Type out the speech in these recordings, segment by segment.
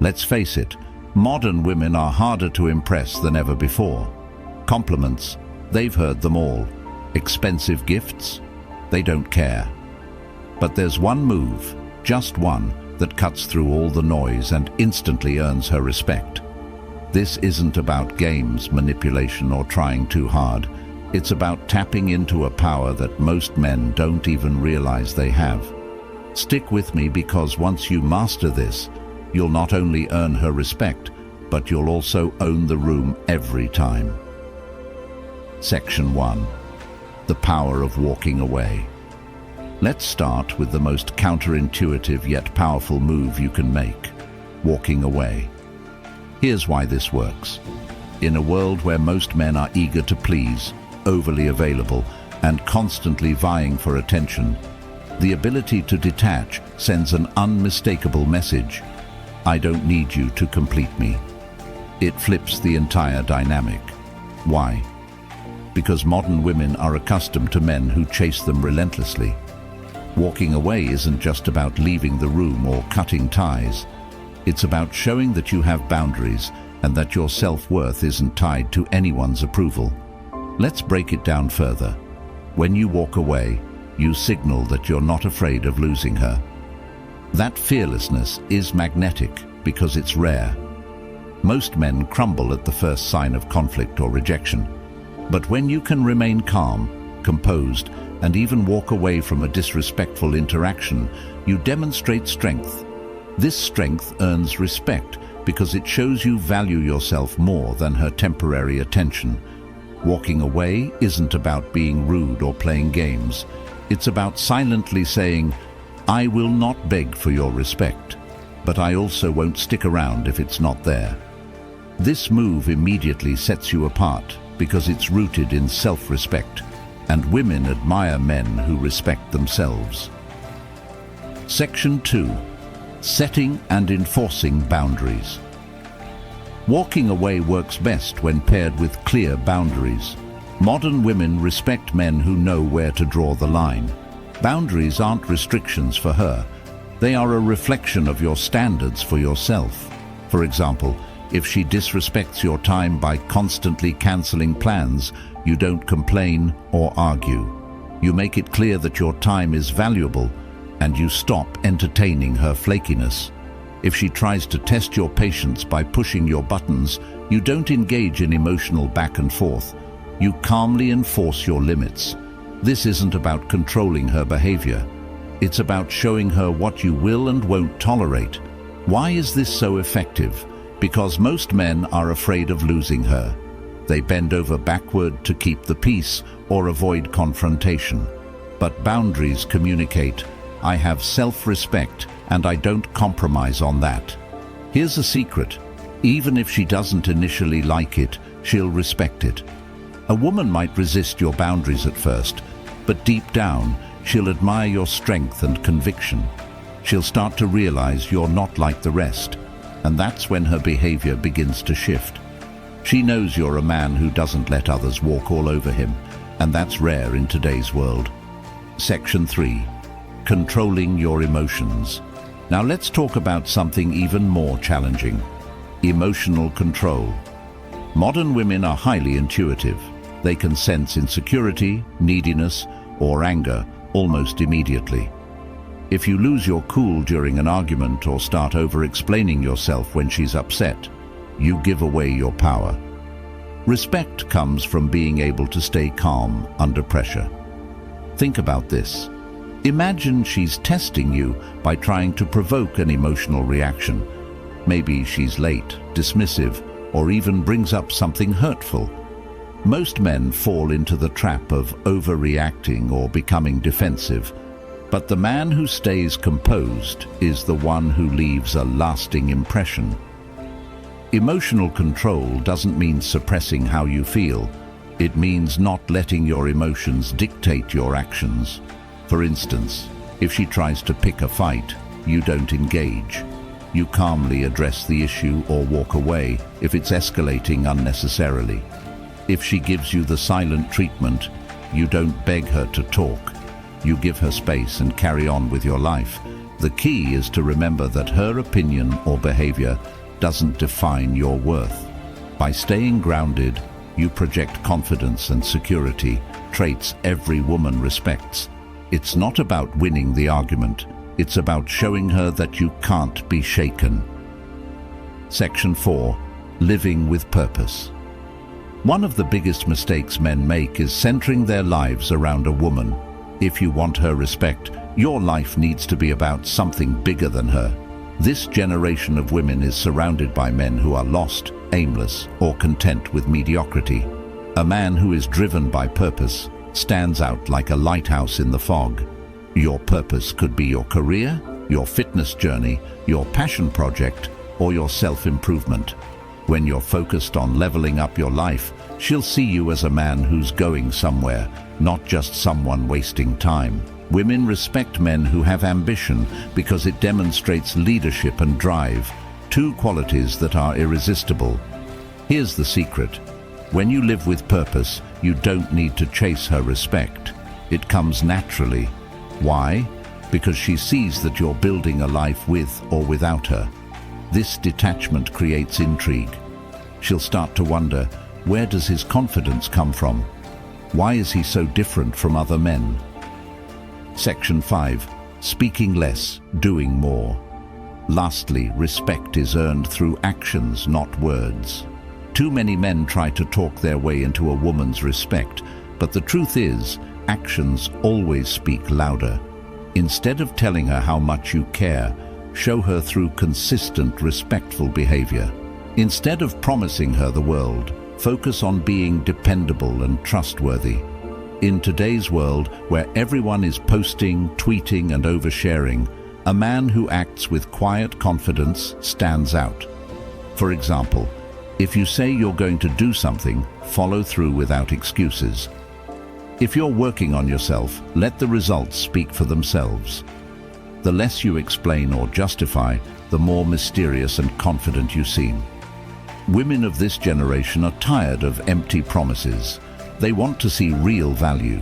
Let's face it, modern women are harder to impress than ever before. Compliments, they've heard them all. Expensive gifts, they don't care. But there's one move, just one, that cuts through all the noise and instantly earns her respect. This isn't about games, manipulation, or trying too hard. It's about tapping into a power that most men don't even realize they have. Stick with me, because once you master this, you'll not only earn her respect, but you'll also own the room every time. Section 1. The power of walking away. Let's start with the most counterintuitive yet powerful move you can make: walking away. Here's why this works. In a world where most men are eager to please, overly available, and constantly vying for attention, the ability to detach sends an unmistakable message: I don't need you to complete me. It flips the entire dynamic. Why? Because modern women are accustomed to men who chase them relentlessly. Walking away isn't just about leaving the room or cutting ties. It's about showing that you have boundaries and that your self-worth isn't tied to anyone's approval. Let's break it down further. When you walk away, you signal that you're not afraid of losing her. That fearlessness is magnetic because it's rare. Most men crumble at the first sign of conflict or rejection. But when you can remain calm, composed, and even walk away from a disrespectful interaction, you demonstrate strength. This strength earns respect because it shows you value yourself more than her temporary attention. Walking away isn't about being rude or playing games. It's about silently saying, I will not beg for your respect, but I also won't stick around if it's not there. This move immediately sets you apart because it's rooted in self-respect, and women admire men who respect themselves. Section 2. Setting and enforcing boundaries. Walking away works best when paired with clear boundaries. Modern women respect men who know where to draw the line. Boundaries aren't restrictions for her. They are a reflection of your standards for yourself. For example, if she disrespects your time by constantly canceling plans, you don't complain or argue. You make it clear that your time is valuable, and you stop entertaining her flakiness. If she tries to test your patience by pushing your buttons, you don't engage in emotional back and forth. You calmly enforce your limits. This isn't about controlling her behavior. It's about showing her what you will and won't tolerate. Why is this so effective? Because most men are afraid of losing her. They bend over backward to keep the peace or avoid confrontation. But boundaries communicate, I have self-respect and I don't compromise on that. Here's a secret. Even if she doesn't initially like it, she'll respect it. A woman might resist your boundaries at first, but deep down, she'll admire your strength and conviction. She'll start to realize you're not like the rest, and that's when her behavior begins to shift. She knows you're a man who doesn't let others walk all over him, and that's rare in today's world. Section 3. Controlling your emotions. Now let's talk about something even more challenging: emotional control. Modern women are highly intuitive. They can sense insecurity, neediness, or anger almost immediately. If you lose your cool during an argument or start over-explaining yourself when she's upset, you give away your power. Respect comes from being able to stay calm under pressure. Think about this. Imagine she's testing you by trying to provoke an emotional reaction. Maybe she's late, dismissive, or even brings up something hurtful. Most men fall into the trap of overreacting or becoming defensive, but the man who stays composed is the one who leaves a lasting impression. Emotional control doesn't mean suppressing how you feel. It means not letting your emotions dictate your actions. For instance, if she tries to pick a fight, you don't engage. You calmly address the issue or walk away if it's escalating unnecessarily. If she gives you the silent treatment, you don't beg her to talk. You give her space and carry on with your life. The key is to remember that her opinion or behavior doesn't define your worth. By staying grounded, you project confidence and security, traits every woman respects. It's not about winning the argument, it's about showing her that you can't be shaken. Section 4. Living with purpose. One of the biggest mistakes men make is centering their lives around a woman. If you want her respect, your life needs to be about something bigger than her. This generation of women is surrounded by men who are lost, aimless, or content with mediocrity. A man who is driven by purpose stands out like a lighthouse in the fog. Your purpose could be your career, your fitness journey, your passion project, or your self-improvement. When you're focused on leveling up your life, she'll see you as a man who's going somewhere, not just someone wasting time. Women respect men who have ambition because it demonstrates leadership and drive, two qualities that are irresistible. Here's the secret. When you live with purpose, you don't need to chase her respect. It comes naturally. Why? Because she sees that you're building a life with or without her. This detachment creates intrigue. She'll start to wonder, where does his confidence come from? Why is he so different from other men? Section 5. Speaking less, doing more. Lastly, respect is earned through actions, not words. Too many men try to talk their way into a woman's respect, but the truth is, actions always speak louder. Instead of telling her how much you care, show her through consistent, respectful behavior. Instead of promising her the world, focus on being dependable and trustworthy. In today's world, where everyone is posting, tweeting, and oversharing, a man who acts with quiet confidence stands out. For example, if you say you're going to do something, follow through without excuses. If you're working on yourself, let the results speak for themselves. The less you explain or justify, the more mysterious and confident you seem. Women of this generation are tired of empty promises. They want to see real value.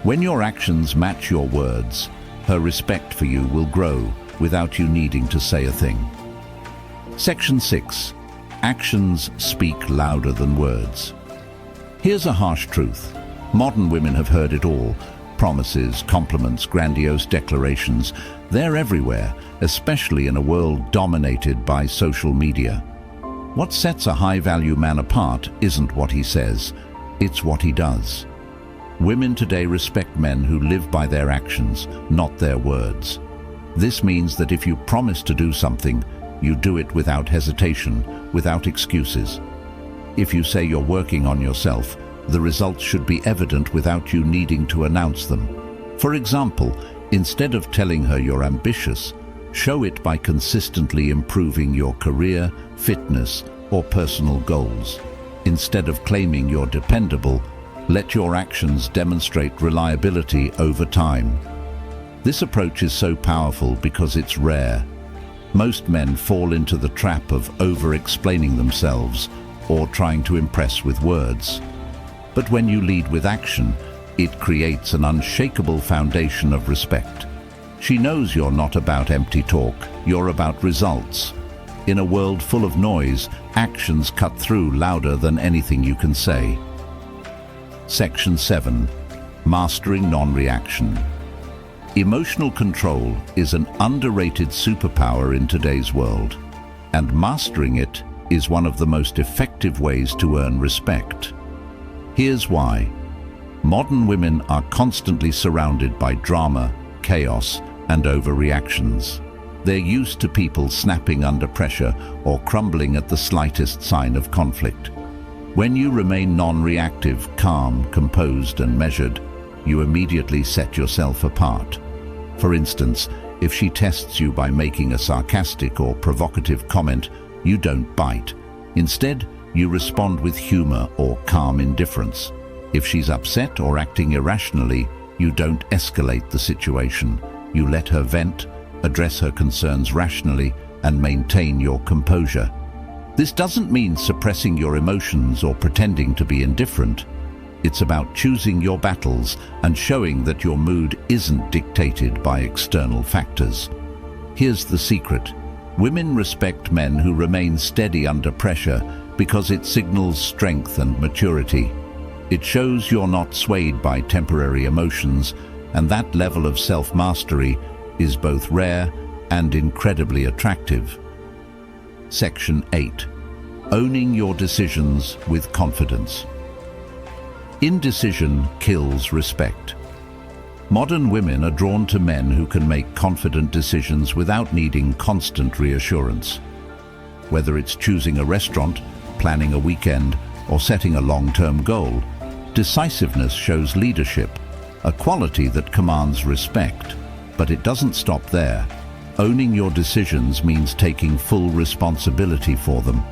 When your actions match your words, her respect for you will grow without you needing to say a thing. Section 6. Actions speak louder than words. Here's a harsh truth. Modern women have heard it all. Promises, compliments, grandiose declarations. They're everywhere, especially in a world dominated by social media. What sets a high-value man apart isn't what he says, it's what he does. Women today respect men who live by their actions, not their words. This means that if you promise to do something, you do it without hesitation, without excuses. If you say you're working on yourself, the results should be evident without you needing to announce them. For example, instead of telling her you're ambitious, show it by consistently improving your career, fitness, or personal goals. Instead of claiming you're dependable, let your actions demonstrate reliability over time. This approach is so powerful because it's rare. Most men fall into the trap of over-explaining themselves or trying to impress with words. But when you lead with action, it creates an unshakable foundation of respect. She knows you're not about empty talk, you're about results. In a world full of noise, actions cut through louder than anything you can say. Section 7. Mastering non-reaction. Emotional control is an underrated superpower in today's world, and mastering it is one of the most effective ways to earn respect. Here's why. Modern women are constantly surrounded by drama, chaos, and overreactions. They're used to people snapping under pressure or crumbling at the slightest sign of conflict. When you remain non-reactive, calm, composed, and measured, you immediately set yourself apart. For instance, if she tests you by making a sarcastic or provocative comment, you don't bite. Instead, you respond with humor or calm indifference. If she's upset or acting irrationally, you don't escalate the situation. You let her vent, address her concerns rationally, and maintain your composure. This doesn't mean suppressing your emotions or pretending to be indifferent. It's about choosing your battles and showing that your mood isn't dictated by external factors. Here's the secret. Women respect men who remain steady under pressure because it signals strength and maturity. It shows you're not swayed by temporary emotions, and that level of self-mastery is both rare and incredibly attractive. Section 8. Owning your decisions with confidence. Indecision kills respect. Modern women are drawn to men who can make confident decisions without needing constant reassurance. Whether it's choosing a restaurant, planning a weekend, or setting a long-term goal, decisiveness shows leadership, a quality that commands respect. But it doesn't stop there. Owning your decisions means taking full responsibility for them.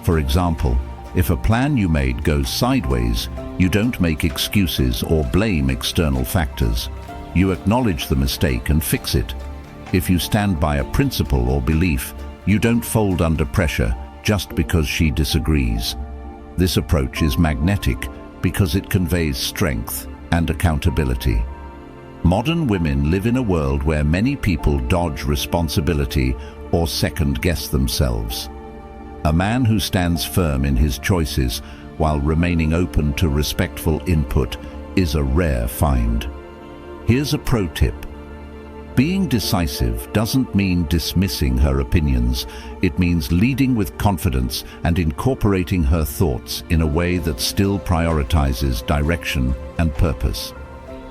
For example, if a plan you made goes sideways, you don't make excuses or blame external factors. You acknowledge the mistake and fix it. If you stand by a principle or belief, you don't fold under pressure just because she disagrees. This approach is magnetic because it conveys strength and accountability. Modern women live in a world where many people dodge responsibility or second-guess themselves. A man who stands firm in his choices while remaining open to respectful input is a rare find. Here's a pro tip. Being decisive doesn't mean dismissing her opinions. It means leading with confidence and incorporating her thoughts in a way that still prioritizes direction and purpose.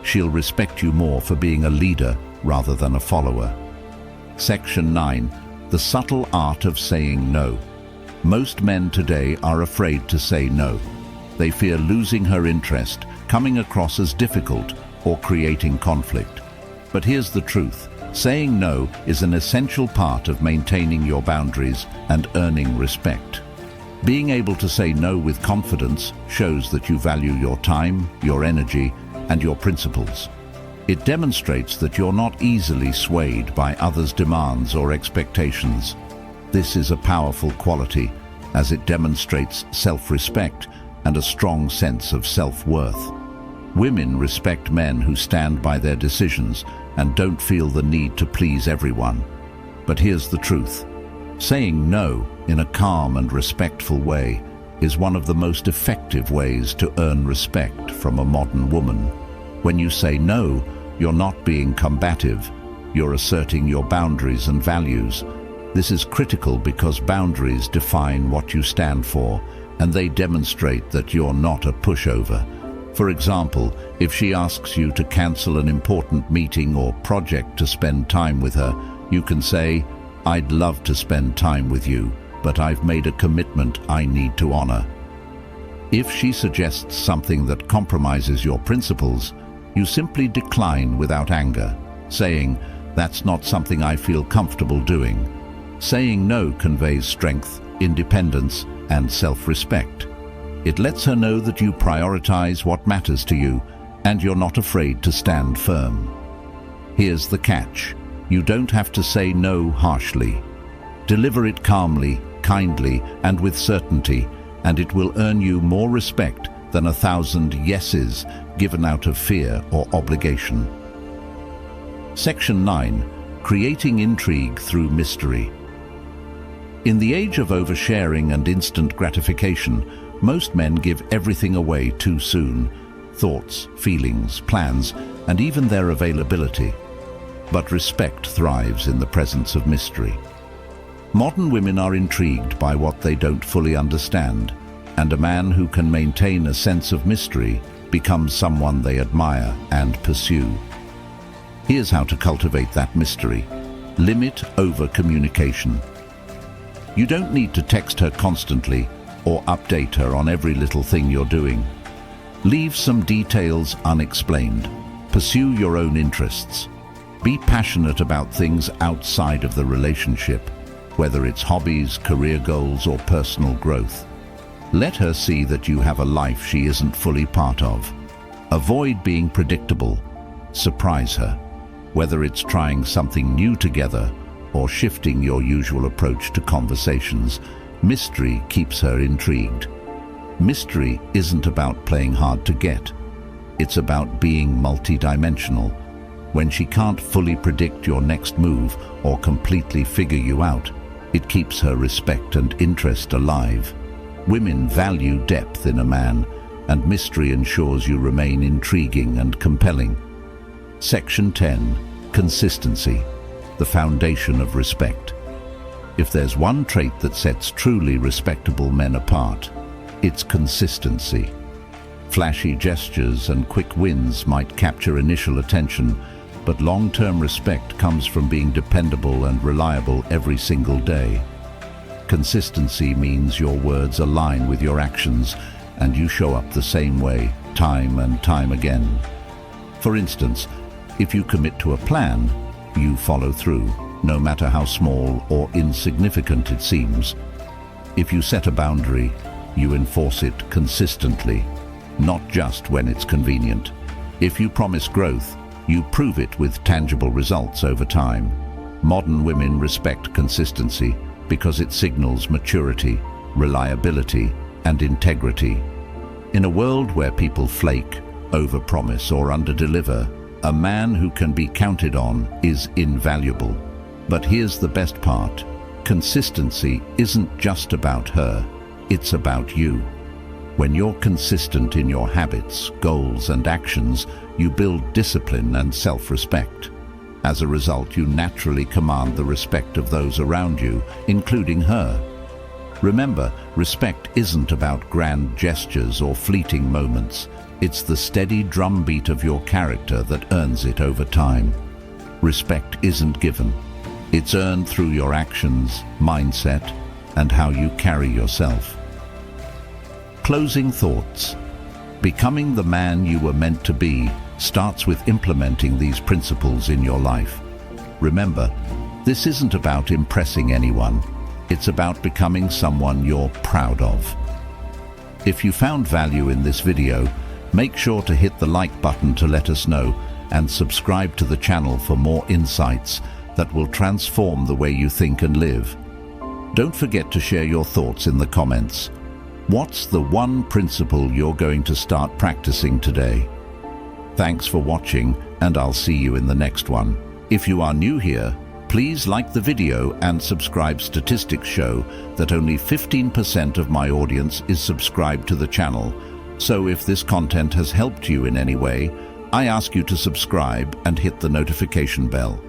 She'll respect you more for being a leader rather than a follower. Section 9. The subtle art of saying no. Most men today are afraid to say no. They fear losing her interest, coming across as difficult, or creating conflict. But here's the truth. Saying no is an essential part of maintaining your boundaries and earning respect. Being able to say no with confidence shows that you value your time, your energy, and your principles. It demonstrates that you're not easily swayed by others' demands or expectations. This is a powerful quality, as it demonstrates self-respect and a strong sense of self-worth. Women respect men who stand by their decisions and don't feel the need to please everyone. But here's the truth. Saying no in a calm and respectful way is one of the most effective ways to earn respect from a modern woman. When you say no, you're not being combative. You're asserting your boundaries and values. This is critical because boundaries define what you stand for, and they demonstrate that you're not a pushover. For example, if she asks you to cancel an important meeting or project to spend time with her, you can say, "I'd love to spend time with you, but I've made a commitment I need to honor." If she suggests something that compromises your principles, you simply decline without anger, saying, "That's not something I feel comfortable doing." Saying no conveys strength, independence, and self-respect. It lets her know that you prioritize what matters to you, and you're not afraid to stand firm. Here's the catch. You don't have to say no harshly. Deliver it calmly, kindly, and with certainty, and it will earn you more respect than 1,000 yeses given out of fear or obligation. Section 9. Creating intrigue through mystery. In the age of oversharing and instant gratification, most men give everything away too soon: thoughts, feelings, plans, and even their availability. But respect thrives in the presence of mystery. Modern women are intrigued by what they don't fully understand, and a man who can maintain a sense of mystery becomes someone they admire and pursue. Here's how to cultivate that mystery. Limit over-communication. You don't need to text her constantly or update her on every little thing you're doing. Leave some details unexplained. Pursue your own interests. Be passionate about things outside of the relationship, whether it's hobbies, career goals, or personal growth. Let her see that you have a life she isn't fully part of. Avoid being predictable. Surprise her, whether it's trying something new together or shifting your usual approach to conversations. Mystery keeps her intrigued. Mystery isn't about playing hard to get. It's about being multidimensional. When she can't fully predict your next move or completely figure you out, it keeps her respect and interest alive. Women value depth in a man, and mystery ensures you remain intriguing and compelling. Section 10. Consistency, the foundation of respect. If there's one trait that sets truly respectable men apart, it's consistency. Flashy gestures and quick wins might capture initial attention, but long-term respect comes from being dependable and reliable every single day. Consistency means your words align with your actions, and you show up the same way, time and time again. For instance, if you commit to a plan, you follow through, no matter how small or insignificant it seems. If you set a boundary, you enforce it consistently, not just when it's convenient. If you promise growth, you prove it with tangible results over time. Modern women respect consistency because it signals maturity, reliability, and integrity. In a world where people flake, overpromise, or underdeliver, a man who can be counted on is invaluable. But here's the best part. Consistency isn't just about her, it's about you. When you're consistent in your habits, goals, and actions, you build discipline and self-respect. As a result, you naturally command the respect of those around you, including her. Remember, respect isn't about grand gestures or fleeting moments. It's the steady drumbeat of your character that earns it over time. Respect isn't given. It's earned through your actions, mindset, and how you carry yourself. Closing thoughts. Becoming the man you were meant to be starts with implementing these principles in your life. Remember, this isn't about impressing anyone. It's about becoming someone you're proud of. If you found value in this video, make sure to hit the like button to let us know and subscribe to the channel for more insights that will transform the way you think and live. Don't forget to share your thoughts in the comments. What's the one principle you're going to start practicing today? Thanks for watching, and I'll see you in the next one. If you are new here, please like the video and subscribe. Statistics show that only 15% of my audience is subscribed to the channel. So if this content has helped you in any way, I ask you to subscribe and hit the notification bell.